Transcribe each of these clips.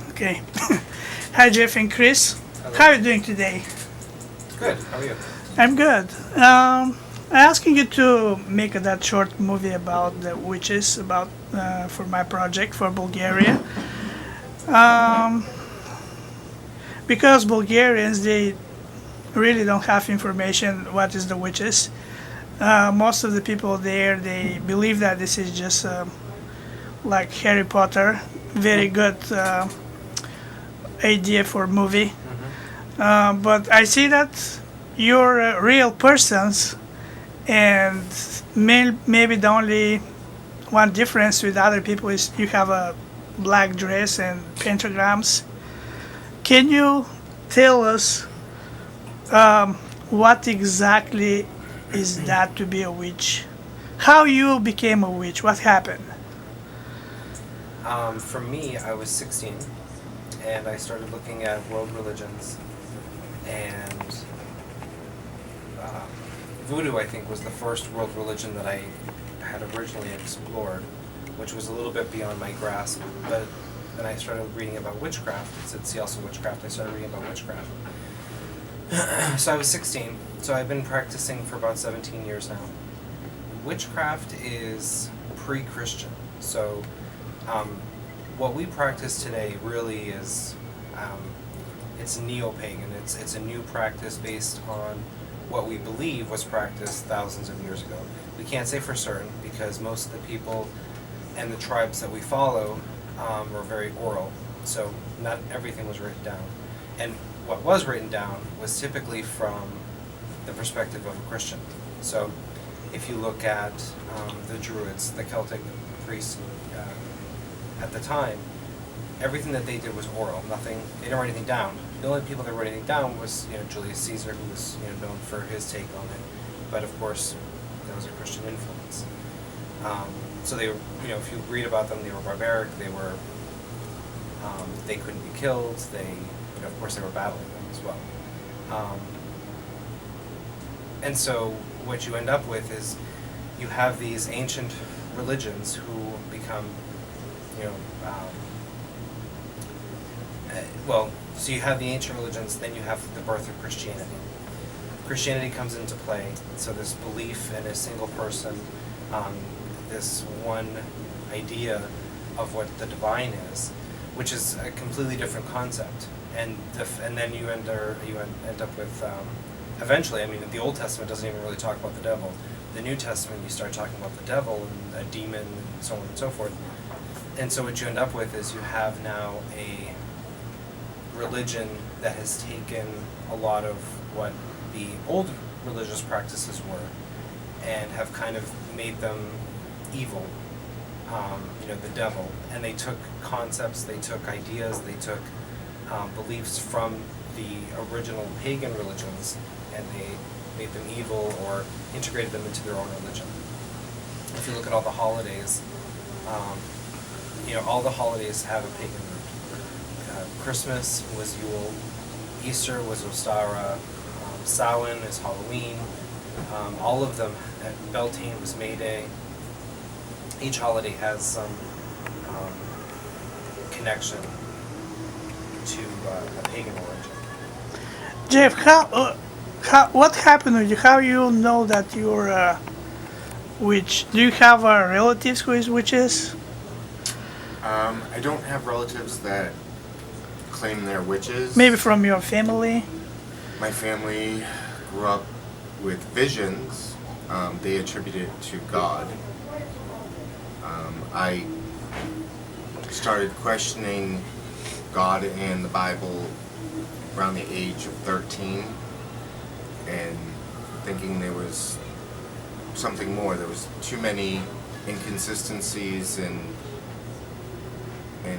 Okay. Hi, Jeff and Chris. Hello. How are you doing today? Good. How are you? I'm good. I'm asking you to make that short movie about the witches about for my project for Bulgaria. Um, because Bulgarians they really don't have information what is the witches. Most of the people there they believe that this is just like Harry Potter, very good idea for movie. But I see that you're real persons, and maybe the only one difference with other people is you have a black dress and pentagrams. Can you tell us what exactly is that to be a witch? How you became a witch? What happened? For me, I was 16, and I started looking at world religions, and voodoo, I think, was the first world religion that I had originally explored, which was a little bit beyond my grasp. But then I started reading about witchcraft. It said, see also witchcraft. I started reading about witchcraft. So I was 16, so I've been practicing for about 17 years now. Witchcraft is pre-Christian, so what we practice today really is it's neo-pagan. It's a new practice based on what we believe was practiced thousands of years ago. We can't say for certain because most of the people and the tribes that we follow were very oral, so not everything was written down. And what was written down was typically from the perspective of a Christian. So if you look at the Druids, the Celtic priests at the time, everything that they did was oral. Nothing. They didn't write anything down. The only people that wrote anything down was Julius Caesar, who was known for his take on it. But of course, there was a Christian influence. So they were, if you read about them, they were barbaric. They were, they couldn't be killed. They, of course, they were battling them as well. And so what you end up with is you have these ancient religions who become, so you have the ancient religions, then you have the birth of Christianity. Christianity comes into play, so this belief in a single person, this one idea of what the divine is, which is a completely different concept, and then you end up with eventually. I mean, the Old Testament doesn't even really talk about the devil. The New Testament, you start talking about the devil and a demon and so on and so forth. And so what you end up with is you have now a religion that has taken a lot of what the old religious practices were and have kind of made them evil, the devil. And they took concepts, they took ideas, they took beliefs from the original pagan religions, and they made them evil or integrated them into their own religion. If you look at all the holidays, all the holidays have a pagan root. Christmas was Yule, Easter was Ostara, Samhain is Halloween, all of them, Beltane was May Day. Each holiday has some connection to a pagan origin. Jeff, what happened with you? How you know that you're a witch? Do you have relatives who is witches? I don't have relatives that claim they're witches. Maybe from your family? My family grew up with visions. They attribute it to God. I started questioning God and the Bible around the age of 13 and thinking there was something more. There was too many inconsistencies and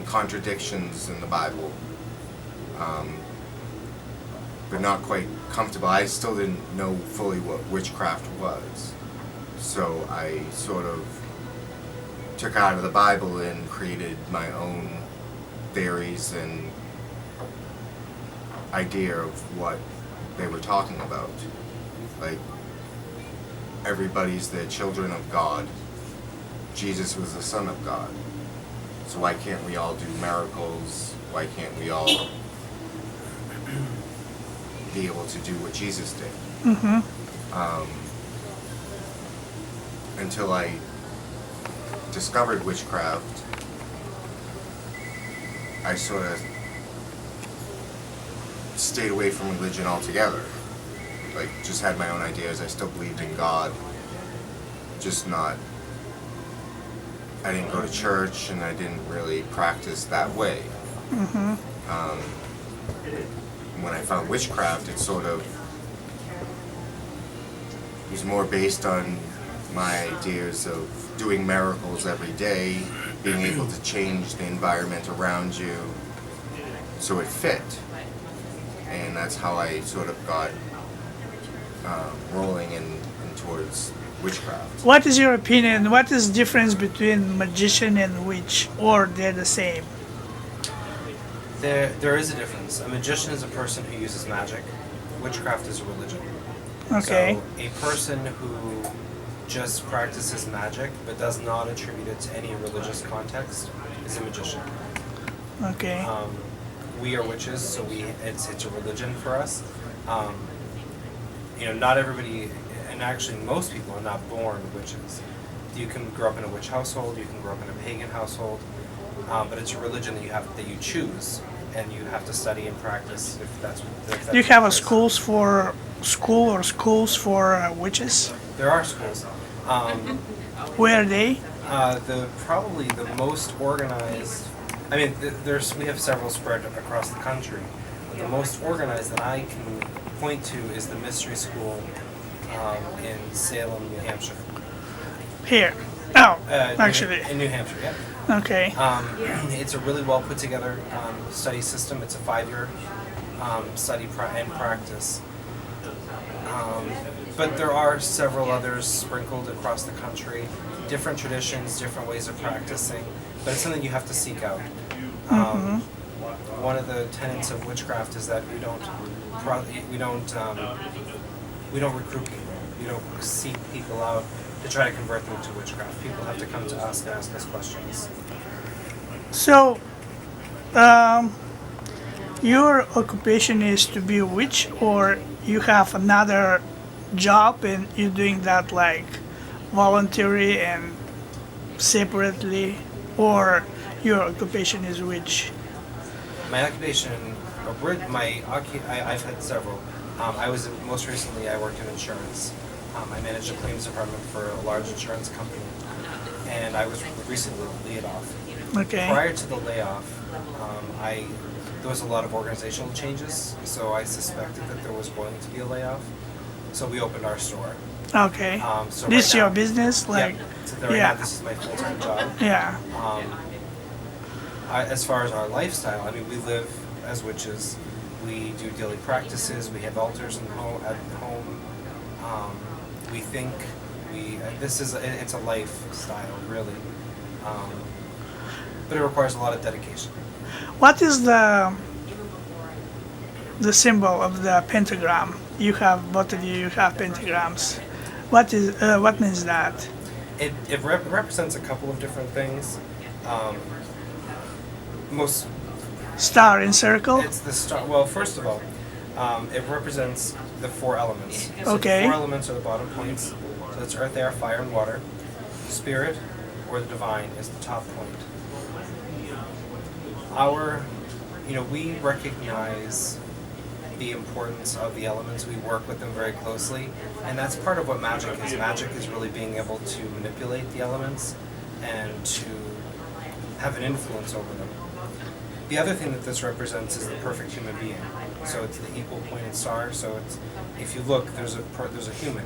contradictions in the Bible, but not quite comfortable. I still didn't know fully what witchcraft was, so I sort of took out of the Bible and created my own theories and idea of what they were talking about. Like, everybody's the children of God. Jesus was the Son of God. So why can't we all do miracles why can't we all be able to do what Jesus did? Until I discovered witchcraft, I sort of stayed away from religion altogether. Like, just had my own ideas. I still believed in God, just not. I didn't go to church, and I didn't really practice that way. When I found witchcraft, it sort of was more based on my ideas of doing miracles every day, being able to change the environment around you, so it fit. And that's how I sort of got rolling in towards witchcraft. What is your opinion? What is the difference between magician and witch, or they're the same? There is a difference. A magician is a person who uses magic. Witchcraft is a religion. Okay. So a person who just practices magic but does not attribute it to any religious context is a magician. Okay. We are witches, so it's a religion for us. Not everybody, and actually most people are not born witches. You can grow up in a witch household, you can grow up in a pagan household, but it's a religion that you choose, and you have to study and practice if that's. Do you have a schools for witches? There are schools. Where are they? Probably the most organized. I mean, we have several spread across the country. But the most organized that I can point to is the Mystery School in Salem, New Hampshire. Here. Oh, actually. In New Hampshire, yeah. Okay. It's a really well put together study system. It's a 5-year study and practice. But there are several others sprinkled across the country, different traditions, different ways of practicing, but it's something you have to seek out. One of the tenets of witchcraft is that we don't recruit people. We don't seek people out to try to convert them to witchcraft. People have to come to us and ask us questions. So, your occupation is to be a witch, or you have another job and you're doing that like voluntary and separately, or your occupation is witch? My occupation, I've had several. Most recently I worked in insurance. I managed a claims department for a large insurance company, and I was recently laid off. Okay. Prior to the layoff, there was a lot of organizational changes, so I suspected that there was going to be a layoff. So we opened our store. Okay. So This is right your now- business, like So right now this is my full-time job. yeah. As far as our lifestyle, I mean, we live as witches. We do daily practices. We have altars at home. We think. It's a lifestyle, really. But it requires a lot of dedication. What is the symbol of the pentagram? You have, both of you have pentagrams. What means that? It represents a couple of different things. Most Star and circle? It's the star. Well, first of all, it represents the 4 elements. So Okay. The 4 elements are the bottom points. So it's earth, air, fire, and water. Spirit, or the divine, is the top point. We recognize the importance of the elements. We work with them very closely, and that's part of what magic is. Magic is really being able to manipulate the elements and to have an influence over them. The other thing that this represents is the perfect human being. So it's the equal pointed star. So if you look, there's a human.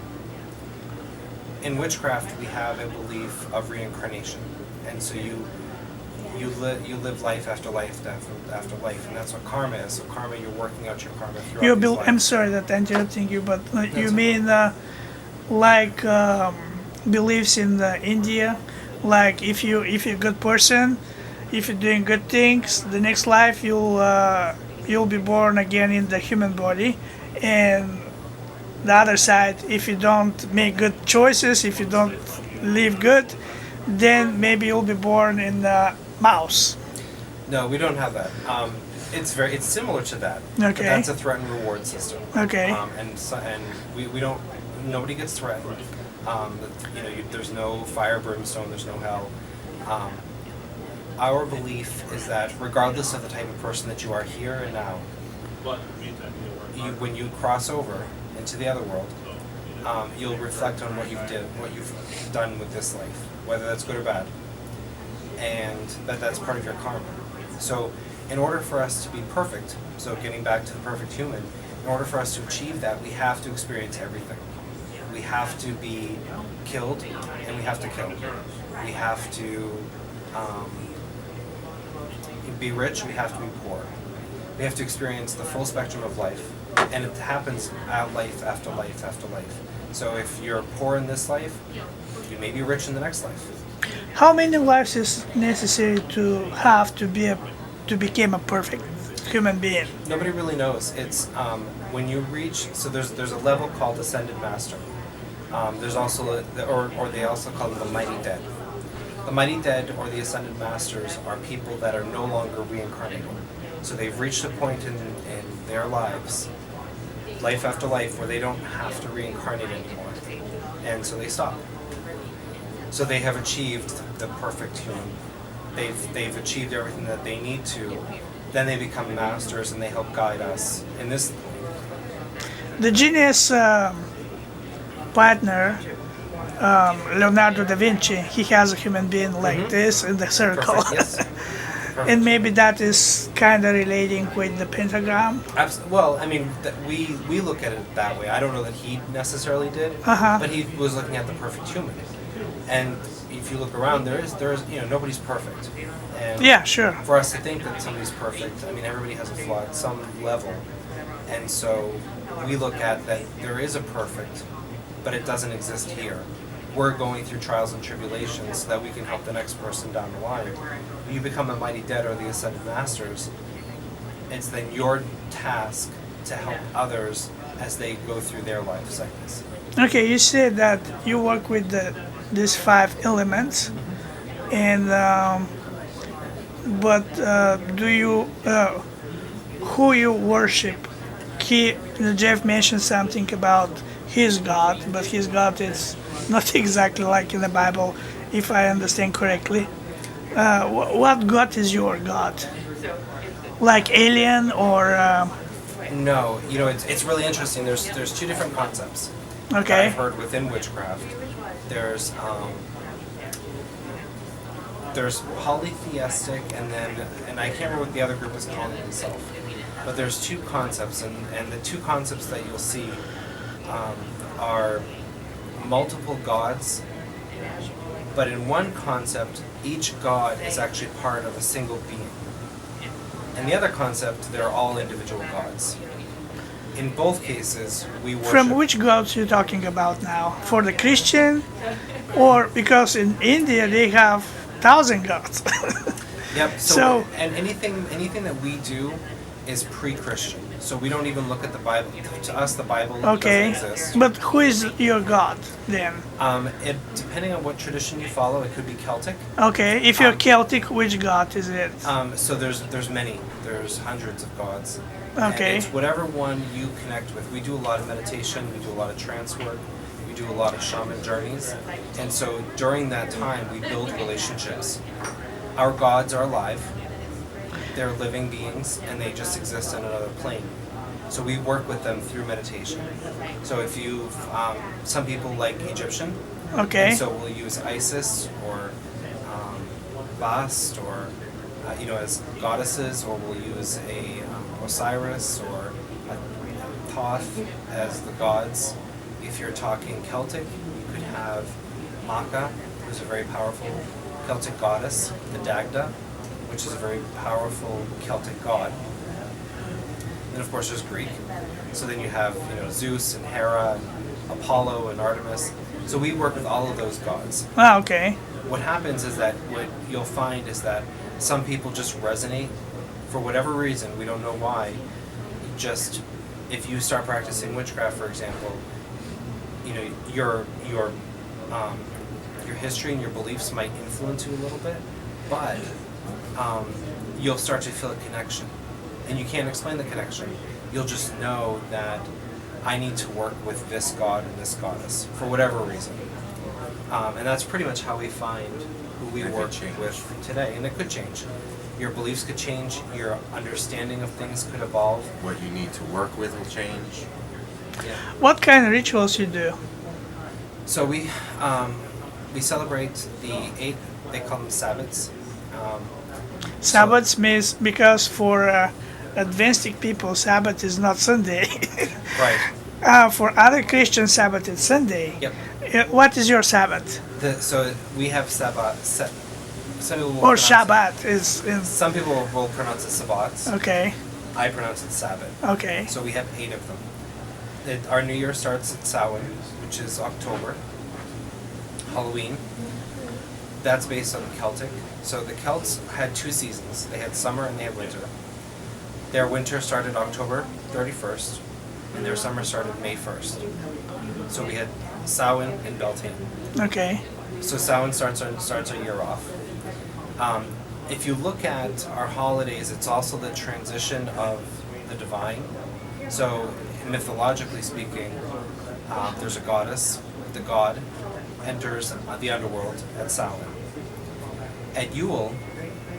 In witchcraft, we have a belief of reincarnation, and so you live life after life after life, and that's what karma is. So karma, you're working out your karma throughout these lives. I'm sorry that I'm interrupting you, but you okay. mean beliefs in India, like if you're a good person, if you're doing good things, the next life you'll be born again in the human body, and the other side, if you don't make good choices, if you don't live good, then maybe you'll be born in the mouse. No, we don't have that. It's similar to that. But Okay. that's a threat and reward system. Okay. And we don't. Nobody gets threatened. There's no fire, brimstone. There's no hell. Our belief is that regardless of the type of person that you are here and now, when you cross over into the other world, you'll reflect on what you've done with this life, whether that's good or bad, and that's part of your karma. So, in order for us to be perfect, so getting back to the perfect human, in order for us to achieve that, we have to experience everything. We have to be killed, and we have to kill. We have to be rich, we have to be poor. We have to experience the full spectrum of life, and it happens life after life after life. So if you're poor in this life, you may be rich in the next life. How many lives is necessary to have to become a perfect human being? Nobody really knows. It's when you reach. So there's a level called ascended master. There's also or they also call them the mighty dead. The mighty dead or the ascended masters are people that are no longer reincarnated. So they've reached a point in their lives, life after life, where they don't have to reincarnate anymore, and so they stop. So they have achieved the perfect human. They've achieved everything that they need to. Then they become masters and they help guide us in this. The genius partner, Leonardo da Vinci, he has a human being like this in the circle. Perfect, yes. Perfect. And maybe that is kind of relating with the pentagram. Well, I mean, we look at it that way. I don't know that he necessarily did, Uh-huh. but he was looking at the perfect human. And if you look around, there is nobody's perfect. And Yeah, sure. for us to think that somebody's perfect, I mean, everybody has a flaw at some level. And so we look at that there is a perfect, but it doesn't exist here. We're going through trials and tribulations so that we can help the next person down the line. When you become a mighty dead or the ascended masters, it's then your task to help others as they go through their life cycles. Okay, you said that you work with these 5 elements, and but do you who you worship? Jeff mentioned something about his God, but his God is not exactly like in the Bible, if I understand correctly. What God is your God? Like alien or? No, it's really interesting. There's two different concepts that Okay. I've heard within witchcraft. There's polytheistic, and I can't remember what the other group is calling itself. But there's two concepts, and the two concepts that you'll see are multiple gods. But in one concept, each god is actually part of a single being. And the other concept, they're all individual gods. In both cases, we worship. From which gods you talking about now? For the Christian, or because in India they have 1,000 gods? Yep. So- And anything that we do is pre-Christian. So we don't even look at the Bible. To us, the Bible Okay, doesn't exist. but who is your God then? Depending on what tradition you follow, it could be Celtic. Okay, if you're Celtic, which God is it? So there's many. There's hundreds of gods. Okay. And it's whatever one you connect with. We do a lot of meditation. We do a lot of trance work. We do a lot of shaman journeys. And so during that time, we build relationships. Our gods are alive. They're living beings, and they just exist on another plane. So we work with them through meditation. So if you've, some people like Egyptian, Okay. and so we'll use Isis or Bast or as goddesses, or we'll use a Osiris or a Thoth as the gods. If you're talking Celtic, you could have Maka, who's a very powerful Celtic goddess, the Dagda, which is a very powerful Celtic god. Then of course there's Greek. So then you have Zeus and Hera and Apollo and Artemis. So we work with all of those gods. Ah, okay. What happens is that what you'll find is that some people just resonate for whatever reason. We don't know why. Just if you start practicing witchcraft, for example, your history and your beliefs might influence you a little bit, but you'll start to feel a connection. And you can't explain the connection. You'll just know that I need to work with this god and this goddess for whatever reason. And that's pretty much how we find who we work with today. And it could change. Your beliefs could change. Your understanding of things could evolve. What you need to work with will change. Yeah. What kind of rituals you do? So we celebrate the 8, they call them Sabbats. Sabbath means because for Adventistic people, Sabbath is not Sunday. Right. For other Christians, Sabbath is Sunday. Yep. What is your Sabbath? So we have Sabbat. Some people will Or pronounce Shabbat is in. Some people will pronounce it Sabbats. Okay. I pronounce it Sabbath. Okay. So we have 8 of them. Our New Year starts at Samhain, which is October. Halloween. That's based on Celtic. So the Celts had 2 seasons. They had summer and they had winter. Their winter started October 31st, and their summer started May 1st. So we had Samhain and Beltane. Okay. So Samhain starts our year off. If you look at our holidays, it's also the transition of the divine. So mythologically speaking, there's a goddess. The god enters the underworld at Samhain. At Yule,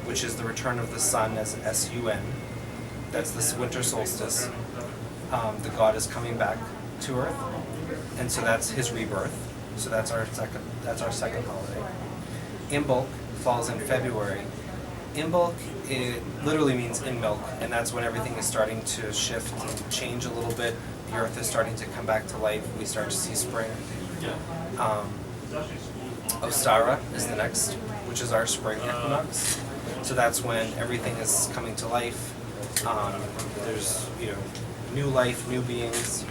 which is the return of the sun as S-U-N, that's the winter solstice, the god is coming back to Earth, and so that's his rebirth. So that's our second holiday. Imbolc falls in February. Imbolc, it literally means in milk, and that's when everything is starting to shift and change a little bit. The Earth is starting to come back to life. We start to see spring. Ostara is the next, which is our spring equinox. So that's when everything is coming to life. There's new life, new beings.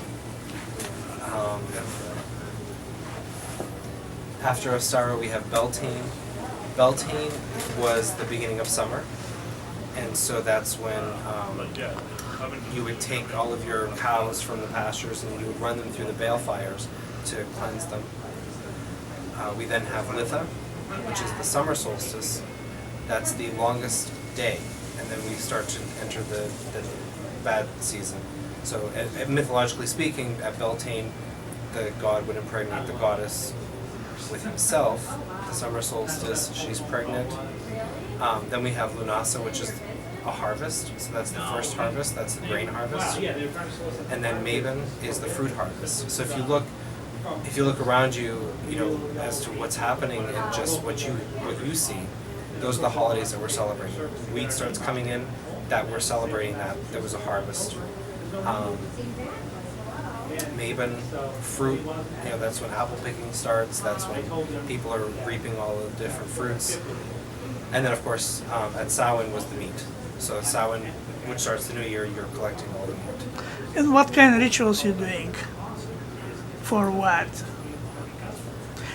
After Ostara, we have Beltane. Beltane was the beginning of summer, and so that's when you would take all of your cows from the pastures and you would run them through the bale fires to cleanse them. We then have Litha, which is the summer solstice. That's the longest day, and then we start to enter the bad season. So mythologically speaking, at Beltane, the god would impregnate the goddess with himself. The summer solstice, she's pregnant. Then we have Lunasa, which is a harvest. So that's the first harvest. That's the grain harvest. And then Maven is the fruit harvest. So if you look around you, as to what's happening and just what you see, those are the holidays that we're celebrating. Wheat starts coming in, that we're celebrating that there was a harvest. Maven, fruit, that's when apple picking starts. That's when people are reaping all the different fruits. And then, of course, at Samhain was the meat. So Samhain, which starts the new year, you're collecting all the meat. And what kind of rituals you doing? For what?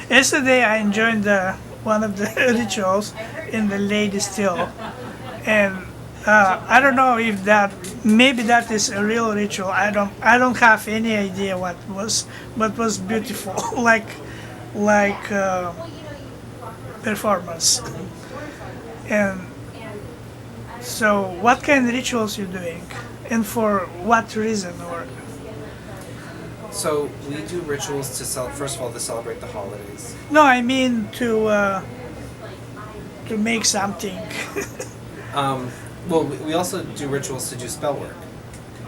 Yesterday I enjoyed one of the rituals in the Lady Still, and I don't know if maybe that is a real ritual. I don't have any idea what was, but was beautiful, like performance. And so, what kind of rituals you doing, and for what reason? Or So we do rituals first of all, to celebrate the holidays. no, I mean to make something. Well, we also do rituals to do spell work.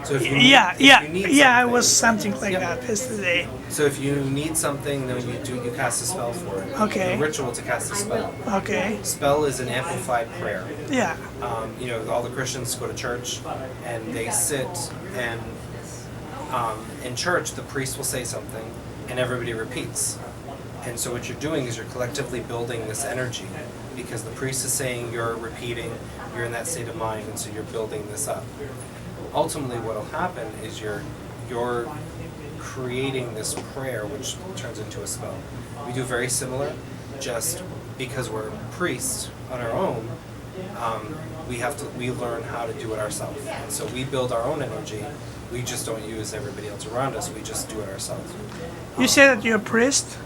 So if you need, Yeah, if you need I something- was something like Yep. that yesterday. So if you need something, then you cast a spell for it. Okay. You do a ritual to cast a spell. Okay. Spell is an amplified prayer. Yeah. All the Christians go to church and they sit and in church the priest will say something and everybody repeats. And so what you're doing is you're collectively building this energy because the priest is saying, you're repeating, you're in that state of mind, and so you're building this up. Ultimately what will happen is you're creating this prayer which turns into a spell. We do very similar, just because we're priests on our own, we learn how to do it ourselves. And so we build our own energy. We just don't use everybody else around us. We just do it ourselves. You say that you're a priest.